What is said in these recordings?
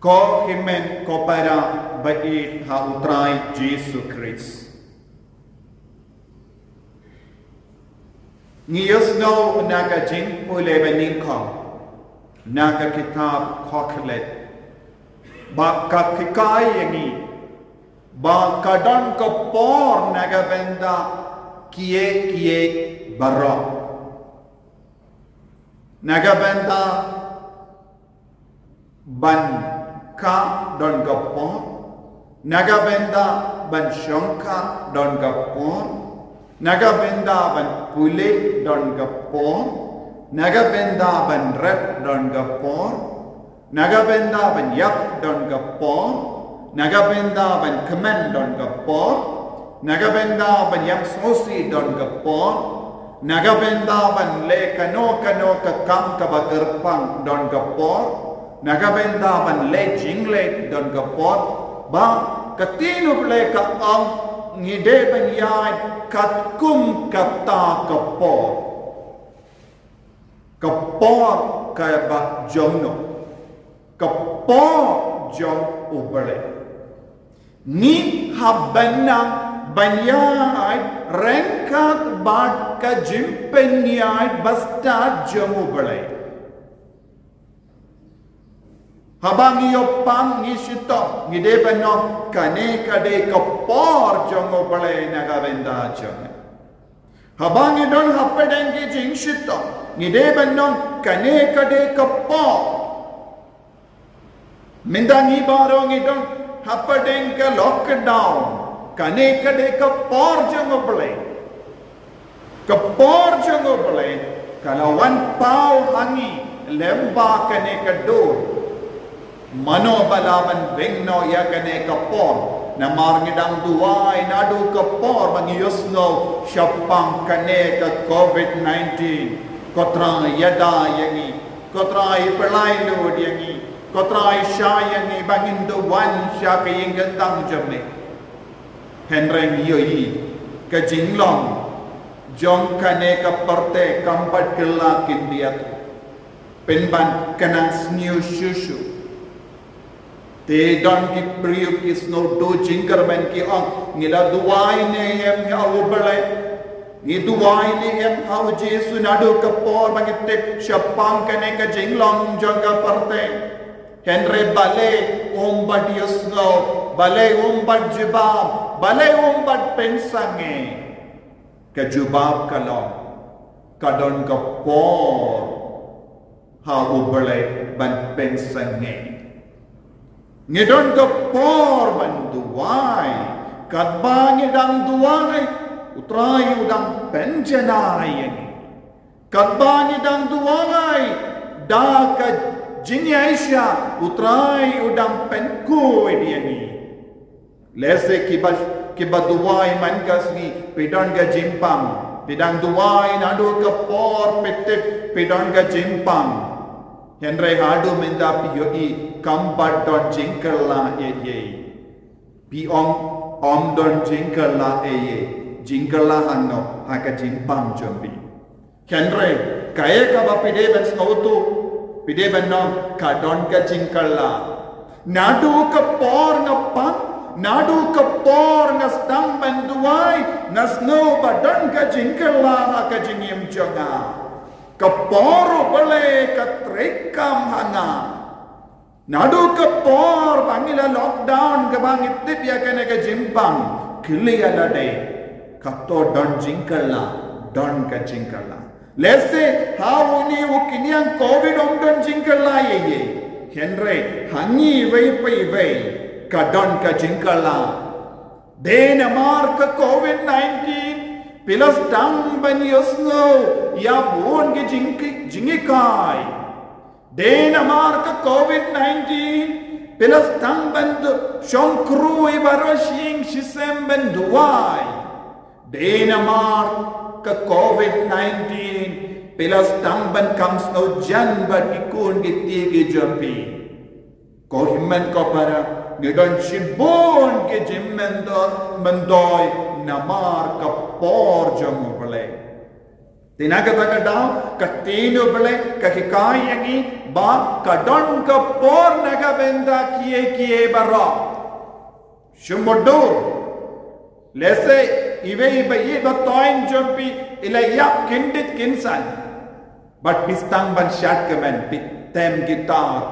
ko himen ko para bait ha utray Jesu Christ. Ngiyos no naga jing pule beningkong naga kitab koklet ba kakikai yangi ba kadang kapor naga benda kie barok naga benda ban ka don kapor naga benda ban shongka don kapor naga benda ban pule don kapor naga benda ban rep don kapor naga benda ban yak don kapor naga benda ban kemen don kapor naga benda ban yam sosi don kapor naga benda ban le kano ke kam ka bagerpang don kapor naga benda ban le jingle don kapor ba katinu le ka am ngide ban yai kat kum kata kapor ka ba jomno kapor jom ubale ni habanang banyai rengkat bat ka jimpenyai basta jom ubale habang yopang ngishito ngide bano kane kade kapor jom ubale nagabenda jom habang idon hapedeng ki jingshito ngide bano kane kade kapor mindangi barong idon hapedeng ke lockdown kane kade kapor jom ubale kalau wan pau hangi lemba kane kador mano balaman vengno ya kane kapor na marngidang duway nadu kapor mangiyosno syapang kane ka COVID-19 kotra yada yangi kotra ipelailu yangi kotra isyayangi bangindo wan sya kayingatang jame henreng yoyi ka jinglong jong kane ka parte kampat kelakin diat penban kanang sniu shushu te don ki priyu ki snow do jingkar ben ki ang ngila duwai ne em ya ubale ni duwai ne em au Jesu nadu kapor bangitek syapang kane ka jinglong jaga parte henre bale ombat yusno bale ombat jibab bale ombat pensange ka jubab kalong kadon kapor ha ubale ban pensange ngidon kapor ban duwai kadba ngidang duwai utray udang penjanay kadba ngidang duwai da ka jinyaisya utray udang penko ediani lese kiba duwai mankas ni pidon ga jimpang pidang duwai nadu kapor petip pidon ga jimpang henry hadu minda piyoi kampat don jingkala ye pi om don jingkala ye jingkala hanno haka jimpang jombi henry kaya ka ba pide ben snautu pide ben no ka don ka jingkala nadu ka por ngapa nadu ka por ngastang banduai nasno ba don ka jingkala haka jingim jonga kapor bale katrekam hanga nadu kapor bangila lockdown ke bangit tip ya kene ke jimpang kili alade kato don ka jingkala lese how ni ukiniang covid don jingkala ye henry hangi vei ka don ka jingkala dena mar ka covid-19 pilas dang ban yosno ya bon ke jingikai dena mar ka covid-19 pilas dang ban shonkru ibarashing shisem ban duwai dena mar ka covid-19 pilas dang ban comes no jan ba kikun gitigi jampi ko himmen ko para ngidon shibon ke jimmen do mendoy namar kapor jom pale Tinagadagadao, katino bele, kahikayangi, ba, kadon ka por nagabenda kie baro. Shumodur. Lese, ive iba toin jumpi, ilayap kindit kinsan. But pistang ban shatkaman, pitem guitar,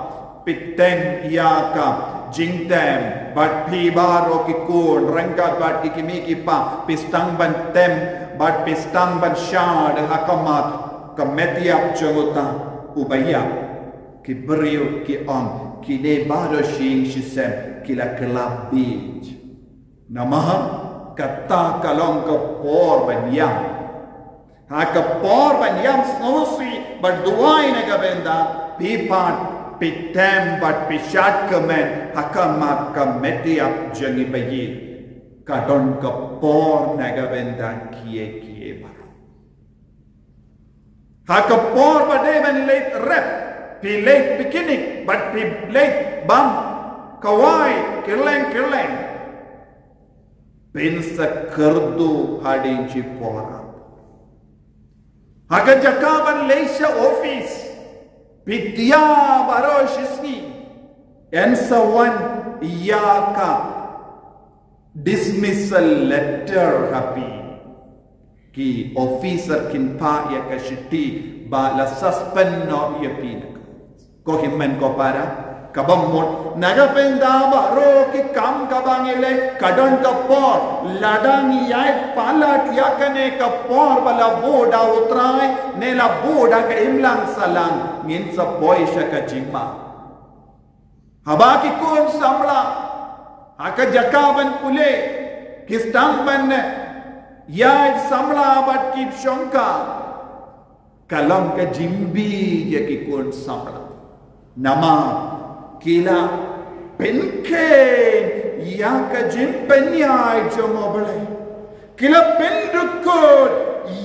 pitem yaka, jingtem, but pibaro kikun, rangkat bat ikimiki pa, pistang ban tem, but pistang ban shad hakamat, kametiap jangota, ubaya, kibrio ki on, kile baro shing shisem, kila kelab beach. Namaha, kata kalong ka por ban yam. Haka por ban yam snosi, but duwai nagabenda, pipat, pitem, but pishat kamen, hakamat kametiap jangi bayi. Kadon ka por nagabenda kie baro. Haka por badeban late rep, pi late beginning, but pi late bam, kawai, kirleng. Pinsa kerdu hadinci pora. Haka jakaban leisha office, pitya baro shisni, ensawan yaka. Dismissal letter happy ki officer kin pa ya ka shiti ba la suspend no ya pina ko himmen ko para kabamot nagapenda ba ro ki kam kabangile kadon ka por ladang ya palat ya kane ka por bala boda utrai ne la boda ka imlang salang ngin sa boy sha ka jima habaki kun samla Haka jakaban pule, kistamban ya samla bat kip shonka, kalam ka jimbi ya kikun samla. Nama kila penke ya ka jimpenya jomobale, kila pendukut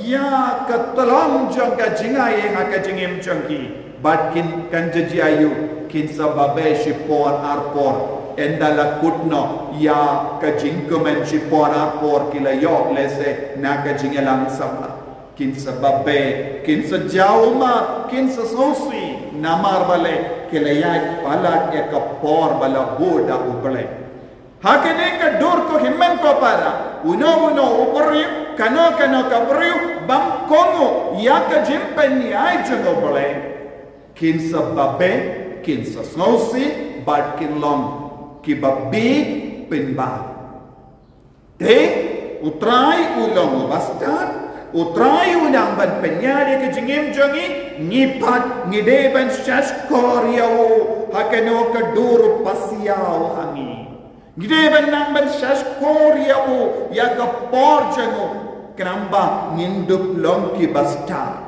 ya ka talam jongka jingai haka jingim jongki, bat kin kanjaji ayu kin sababe shipor arpor. Endala kutno ya kajingkumen shipor arpor kila yo lese na kajingelang samla. Kin sababe, kin sa jauma, kin sa sosi namar bale kila ya palat ya kapor bala boda ubale. Hakene ka dur ko himmen ko para uno ubariu kano kabariu bam kongo ya kajimpen ya jungo bale. Kin sababe, kin sa sosi bad kin long. Kibabi penba. Te utrai ulong bastard, utrai unang ban penyari ke jingim jongi, ngipat ngideban shaskor yawo, hakano kadur pasiyaw hangi. Ngideban nang ban shaskor yawo, yaka por jango, kramba nginduk long ki bastard.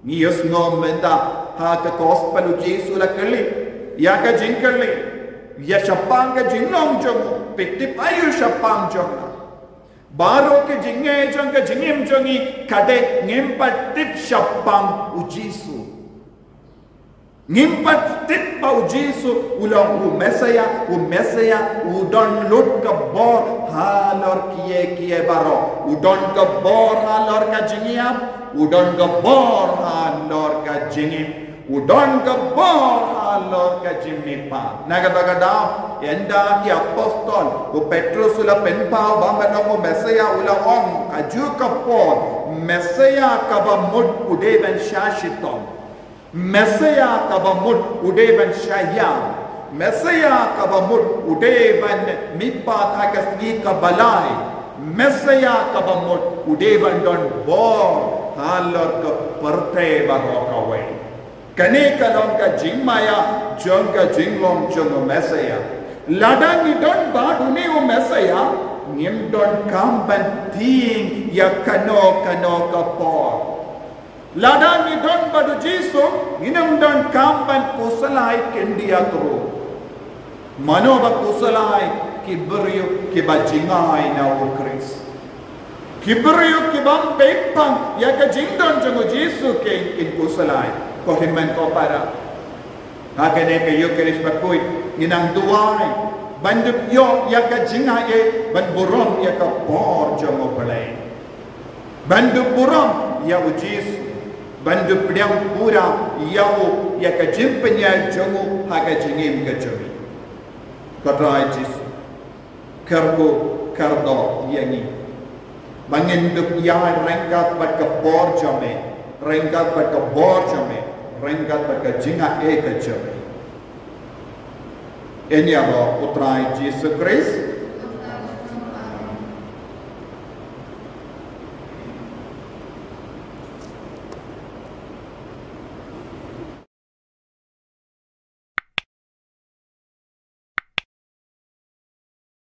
Niyos ngom benda, haka gospel Jesu la kali, yaka jingkali. Ya shapang ka jinglong jong pitip ayu shapang jong baro ke jinge jong ka jingim jongi kade ngimpat tip shapang ujisu ngimpat tip pa ujisu ulang u mesaya udon lut ka bor halor kie baro udon ka bor halor ka jingiam udon ka bor halor ka jingim Udon ka bor halor ka jimipa. Nagadagada enda ki apostol u Petrus ula penpao bamano mo mesaya ula ong kaju ka por mesaya ka ba mud udeban shashitom mesaya ka ba mud udeban shayam mesaya ka ba mud udeban mipa takasni ka balai mesaya ka ba mud udeban don bor halor ka perte ba ka way Kane kalong ka jingmaya, jong ka jinglong jong mesaya. Ladang idon ba duni o mesaya, ngim don kamban ting ya kano ka por. Ladang idon ba du Jesu, nginam don kamban kusalay kendia tro. Mano ba kusalay kibriyo kibajingay na o Kris. Kibriyo kibang pekpang ya ka jingdon jong Jesu kin kusalay. Kohimmen ko para hakene ke Eucharist bakoy ginang duway bandup yo yaka jingaye ban burom yaka por jomo balay bandup burom ya ujis bandu pediang pura yau ya ka jimpenya jongu haga jingim ka jomi kata ujis kargo kardo yangi bangenduk ya rengkat bat ka bor jome rengkat bat ka bor jome rengkat bat ka jinga e ka jomi enya lo putra Jesus Christ